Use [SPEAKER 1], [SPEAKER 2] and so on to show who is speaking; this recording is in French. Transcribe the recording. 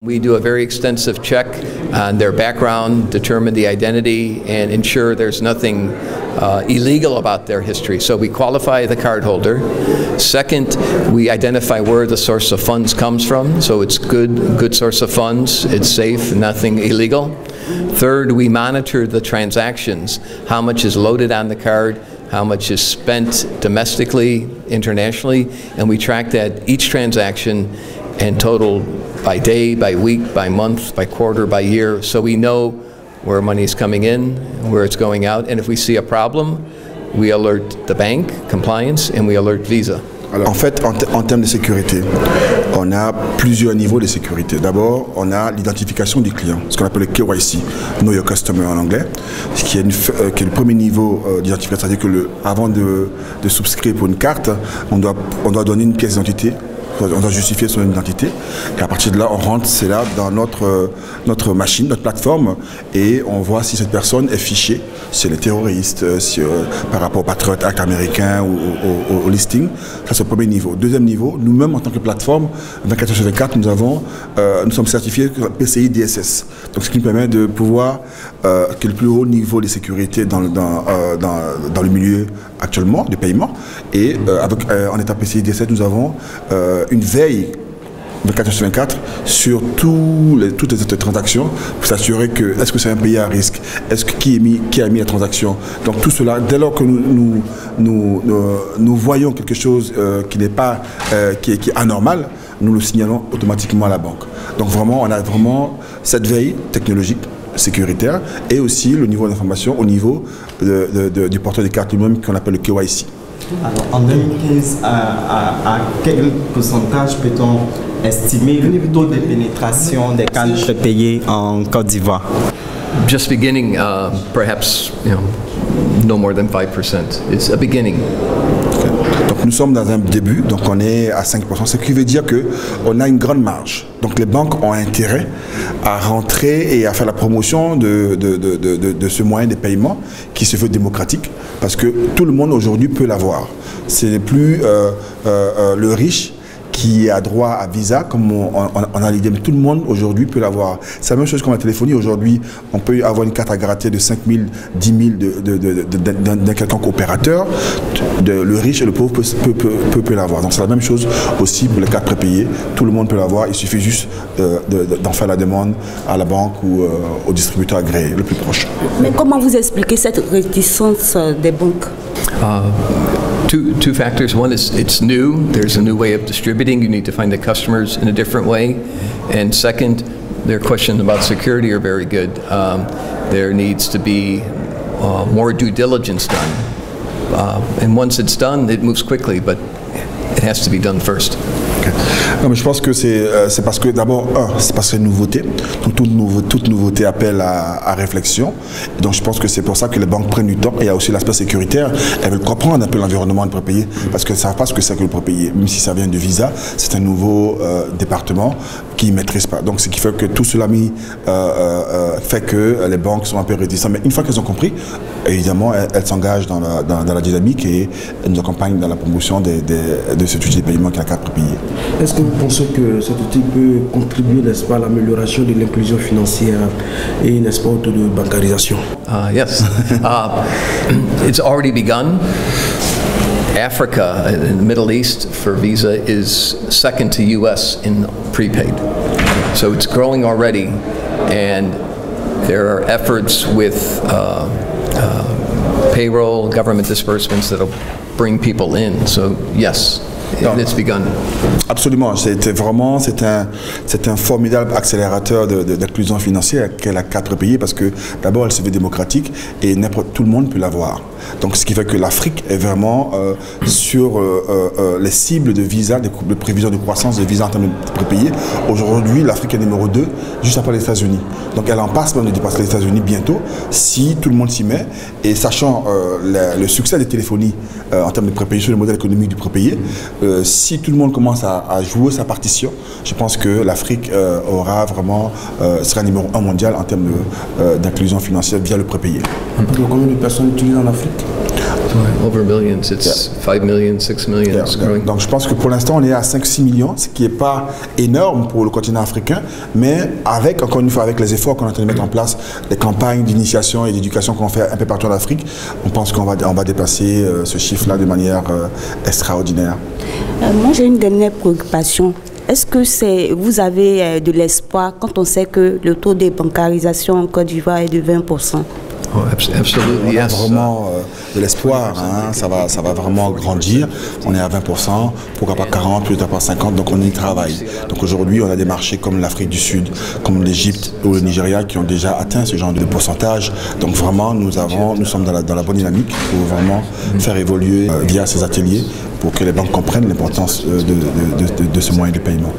[SPEAKER 1] We do a very extensive check on their background, determine the identity, and ensure there's nothing illegal about their history. So we qualify the cardholder. Second, we identify where the source of funds comes from. So it's good source of funds, it's safe, nothing illegal. Third, we monitor the transactions, how much is loaded on the card, how much is spent domestically, internationally, and we track that each transaction and total by day, by week, by month, by quarter, by year, so we know where money is coming in, where it's going out, and if we see a problem, we alert the bank, compliance, and we alert Visa.
[SPEAKER 2] Alors, en fait, en termes de sécurité, on a plusieurs niveaux de sécurité. D'abord, on a l'identification du client, ce qu'on appelle le KYC, Know Your Customer en anglais, qui est le premier niveau d'identification, c'est-à-dire que avant de souscrire pour une carte, on doit donner une pièce d'identité. On doit justifier son identité et à partir de là on rentre, c'est là dans notre machine, notre plateforme et on voit si cette personne est fichée, si elle est terroriste, par rapport au Patriot Act américain ou au listing. Ça c'est le premier niveau. Deuxième niveau, nous-mêmes en tant que plateforme 24/24 nous sommes certifiés PCI DSS, donc ce qui nous permet de pouvoir que le plus haut niveau de sécurité dans le milieu actuellement de paiement et en état PCI DSS nous avons une veille 24/24 sur toutes les transactions pour s'assurer que est-ce que c'est un pays à risque, qui a mis la transaction. Donc tout cela, dès lors que nous voyons quelque chose qui est anormal, nous le signalons automatiquement à la banque. Donc vraiment, on a vraiment cette veille technologique sécuritaire et aussi le niveau d'information au niveau du porteur des cartes lui-même qu'on appelle le KYC.
[SPEAKER 3] Alors, en 2015, à quel pourcentage peut-on estimer le taux de pénétration des cartes payées en Côte d'Ivoire?
[SPEAKER 1] Just beginning, perhaps no more than 5%. It's a beginning.
[SPEAKER 2] Donc nous sommes dans un début, donc on est à 5%, ce qui veut dire qu'on a une grande marge. Donc les banques ont intérêt à rentrer et à faire la promotion de ce moyen de paiement qui se veut démocratique, parce que tout le monde aujourd'hui peut l'avoir. Ce n'est plus le riche qui a droit à Visa, comme on a l'idée, mais tout le monde aujourd'hui peut l'avoir. C'est la même chose comme la téléphonie. Aujourd'hui, on peut avoir une carte à gratter de 5 000, 10 000 d'un quelconque opérateur. Le riche et le pauvre peut l'avoir. Donc c'est la même chose aussi pour les cartes prépayées. Tout le monde peut l'avoir. Il suffit juste d'en faire la demande à la banque ou au distributeur agréé le plus proche.
[SPEAKER 4] Mais comment vous expliquez cette réticence des banques?
[SPEAKER 1] Two factors. One is it's new. There's a new way of distributing. You need to find the customers in a different way. And second, their questions about security are very good. There needs to be more due diligence done. And once it's done, it moves quickly, but it has to be done first.
[SPEAKER 2] Non, mais je pense que c'est parce que d'abord, c'est parce que c'est une nouveauté. Donc toute nouveauté appelle à réflexion. Et donc je pense que c'est pour ça que les banques prennent du temps. Et il y a aussi l'aspect sécuritaire. Elles veulent comprendre un peu l'environnement de prépayé parce qu'elles ne savent pas ce que c'est que le prépayé. Même si ça vient de Visa, c'est un nouveau département qui ne maîtrise pas. Donc ce qui fait que tout cela fait que les banques sont un peu réticentes. Mais une fois qu'elles ont compris, évidemment, elles s'engagent dans la dynamique et elles nous accompagnent dans la promotion de cet outil de paiement qui est la carte prépayée.
[SPEAKER 5] Est-ce que vous pensez que cet outil peut contribuer, n'est-ce pas, à l'amélioration de l'inclusion financière et, n'est-ce pas, de bancarisation?
[SPEAKER 1] Yes. It's already begun. Africa and the Middle East for Visa is second to US in prepaid. So it's growing already, and there are efforts with payroll, government disbursements that'll bring people in. So yes, it's begun.
[SPEAKER 2] Absolument, c'est un formidable accélérateur d'inclusion financière qu'est la carte prépayée parce que d'abord elle se veut démocratique et tout le monde peut l'avoir. Donc ce qui fait que l'Afrique est vraiment sur les cibles de Visa, de prévision de croissance de Visa en termes de prépayés. Aujourd'hui, l'Afrique est numéro 2, juste après les États-Unis. Donc elle en passe même de dépasser les États-Unis bientôt, si tout le monde s'y met. Et sachant le succès des téléphonies en termes de prépayés, sur le modèle économique du prépayé, si tout le monde commence à jouer sa partition, je pense que l'Afrique sera numéro 1 mondial en termes d'inclusion financière via le prépayé.
[SPEAKER 5] Combien de personnes utilisent en Afrique?
[SPEAKER 1] Over millions. It's 5 million, 6 million. It's growing.
[SPEAKER 2] Donc je pense que pour l'instant on est à 5-6 millions, ce qui n'est pas énorme pour le continent africain, mais avec, encore une fois, avec les efforts qu'on est en train de mettre en place, les campagnes d'initiation et d'éducation qu'on fait un peu partout en Afrique, on pense qu'on va dépasser ce chiffre-là de manière extraordinaire.
[SPEAKER 4] Moi j'ai une dernière préoccupation. Est-ce que vous avez de l'espoir quand on sait que le taux de bancarisation en Côte d'Ivoire est de 20%?
[SPEAKER 1] Oh, absolutely,
[SPEAKER 2] On a
[SPEAKER 1] yes.
[SPEAKER 2] vraiment de l'espoir, hein. ça va vraiment grandir. On est à 20%, pourquoi pas 40, peut-être pas 50, donc on y travaille. Donc aujourd'hui, on a des marchés comme l'Afrique du Sud, comme l'Égypte ou le Nigeria qui ont déjà atteint ce genre de pourcentage. Donc vraiment, nous sommes dans la bonne dynamique pour vraiment faire évoluer via ces ateliers pour que les banques comprennent l'importance de ce moyen de paiement.